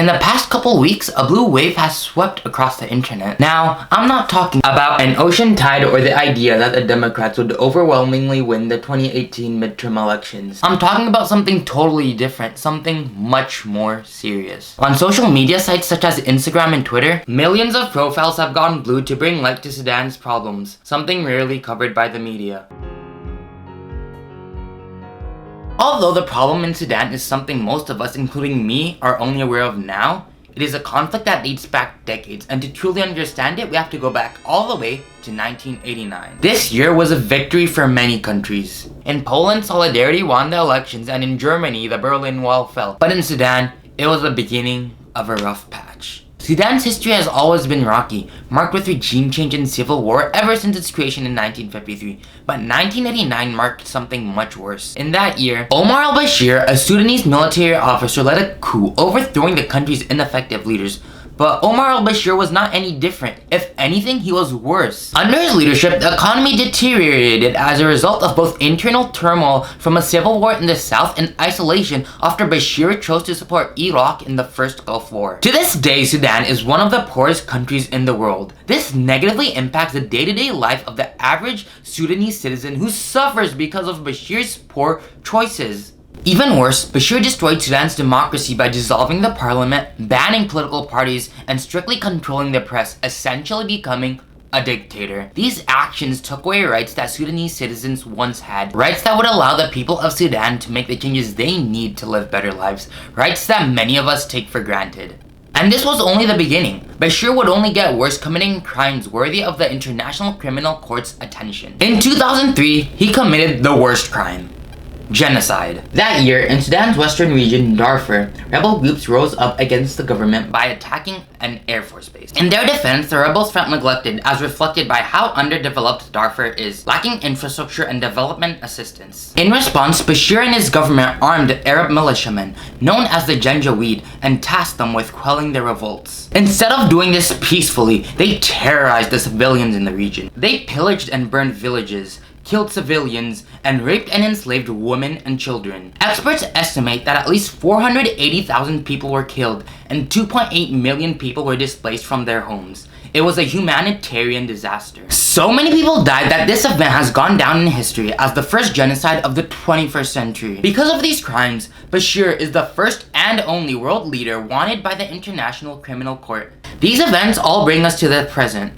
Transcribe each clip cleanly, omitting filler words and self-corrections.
In the past couple weeks, a blue wave has swept across the internet. Now, I'm not talking about an ocean tide or the idea that the Democrats would overwhelmingly win the 2018 midterm elections. I'm talking about something totally different, something much more serious. On social media sites such as Instagram and Twitter, millions of profiles have gone blue to bring light to Sudan's problems, something rarely covered by the media. Although the problem in Sudan is something most of us, including me, are only aware of now, it is a conflict that dates back decades, and to truly understand it, we have to go back all the way to 1989. This year was a victory for many countries. In Poland, solidarity won the elections, and in Germany, the Berlin Wall fell. But in Sudan, it was the beginning of a rough patch. Sudan's history has always been rocky, marked with regime change and civil war ever since its creation in 1953. But 1989 marked something much worse. In that year, Omar al-Bashir, a Sudanese military officer, led a coup, overthrowing the country's ineffective leaders. But Omar al-Bashir was not any different. If anything, he was worse. Under his leadership, the economy deteriorated as a result of both internal turmoil from a civil war in the south and isolation after Bashir chose to support Iraq in the first Gulf War. To this day, Sudan is one of the poorest countries in the world. This negatively impacts the day-to-day life of the average Sudanese citizen who suffers because of Bashir's poor choices. Even worse, Bashir destroyed Sudan's democracy by dissolving the parliament, banning political parties, and strictly controlling the press, essentially becoming a dictator. These actions took away rights that Sudanese citizens once had, rights that would allow the people of Sudan to make the changes they need to live better lives, rights that many of us take for granted. And this was only the beginning. Bashir would only get worse, committing crimes worthy of the International Criminal Court's attention. In 2003, he committed the worst crime: genocide. That year, in Sudan's western region, Darfur, rebel groups rose up against the government by attacking an air force base. In their defense, the rebels felt neglected, as reflected by how underdeveloped Darfur is, lacking infrastructure and development assistance. In response, Bashir and his government armed Arab militiamen, known as the Janjaweed, and tasked them with quelling their revolts. Instead of doing this peacefully, they terrorized the civilians in the region. They pillaged and burned villages, killed civilians, and raped and enslaved women and children. Experts estimate that at least 480,000 people were killed and 2.8 million people were displaced from their homes. It was a humanitarian disaster. So many people died that this event has gone down in history as the first genocide of the 21st century. Because of these crimes, Bashir is the first and only world leader wanted by the International Criminal Court. These events all bring us to the present.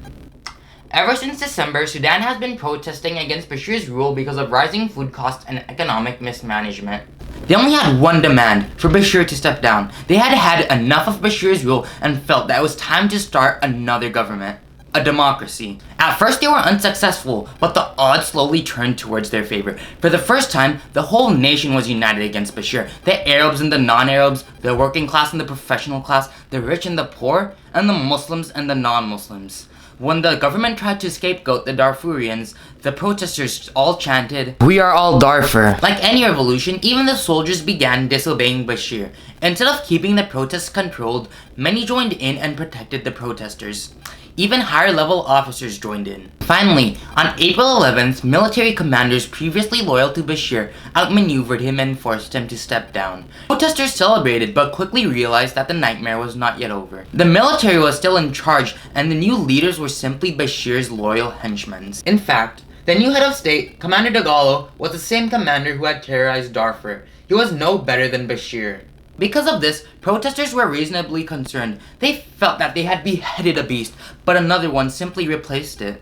Ever since December, Sudan has been protesting against Bashir's rule because of rising food costs and economic mismanagement. They only had one demand: for Bashir to step down. They had had enough of Bashir's rule and felt that it was time to start another government. A democracy. At first they were unsuccessful, but the odds slowly turned towards their favor. For the first time, the whole nation was united against Bashir. The Arabs and the non-Arabs, the working class and the professional class, the rich and the poor, and the Muslims and the non-Muslims. When the government tried to scapegoat the Darfurians, the protesters all chanted, "We are all Darfur." Like any revolution, even the soldiers began disobeying Bashir. Instead of keeping the protests controlled, many joined in and protected the protesters. Even higher-level officers joined in. Finally, on April 11th, military commanders previously loyal to Bashir outmaneuvered him and forced him to step down. Protesters celebrated, but quickly realized that the nightmare was not yet over. The military was still in charge, and the new leaders were simply Bashir's loyal henchmen. In fact, the new head of state, Commander Dagalo, was the same commander who had terrorized Darfur. He was no better than Bashir. Because of this, protesters were reasonably concerned. They felt that they had beheaded a beast, but another one simply replaced it.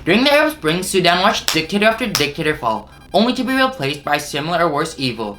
During the Arab Spring, Sudan watched dictator after dictator fall, only to be replaced by similar or worse evil,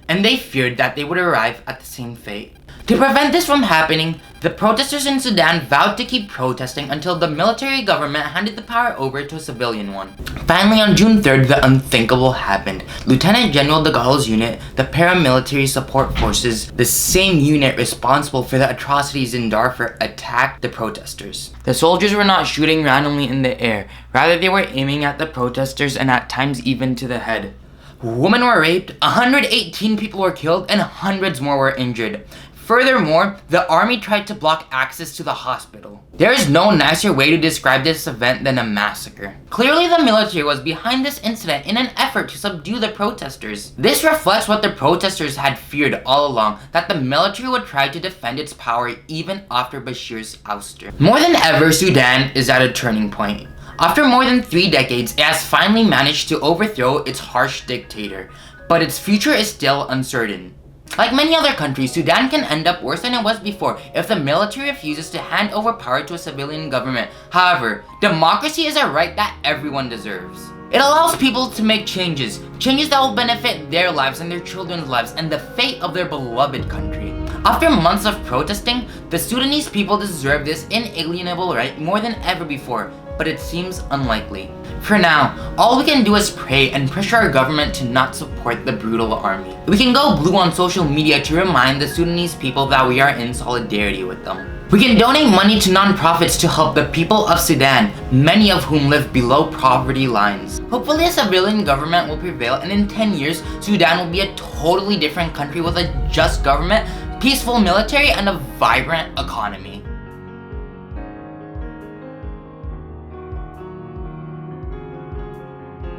and they feared that they would arrive at the same fate. To prevent this from happening, the protesters in Sudan vowed to keep protesting until the military government handed the power over to a civilian one. Finally, on June 3rd, the unthinkable happened. Lieutenant General Dagalo's unit, the paramilitary support forces, the same unit responsible for the atrocities in Darfur, attacked the protesters. The soldiers were not shooting randomly in the air, rather they were aiming at the protesters and at times even to the head. Women were raped, 118 people were killed, and hundreds more were injured. Furthermore, the army tried to block access to the hospital. There is no nicer way to describe this event than a massacre. Clearly, the military was behind this incident in an effort to subdue the protesters. This reflects what the protesters had feared all along, that the military would try to defend its power even after Bashir's ouster. More than ever, Sudan is at a turning point. After more than 3 decades, it has finally managed to overthrow its harsh dictator, but its future is still uncertain. Like many other countries, Sudan can end up worse than it was before if the military refuses to hand over power to a civilian government. However, democracy is a right that everyone deserves. It allows people to make changes that will benefit their lives and their children's lives and the fate of their beloved country. After months of protesting, the Sudanese people deserve this inalienable right more than ever before, but it seems unlikely. For now, all we can do is pray and pressure our government to not support the brutal army. We can go blue on social media to remind the Sudanese people that we are in solidarity with them. We can donate money to non-profits to help the people of Sudan, many of whom live below poverty lines. Hopefully a civilian government will prevail, and in 10 years, Sudan will be a totally different country with a just government, peaceful military, and a vibrant economy.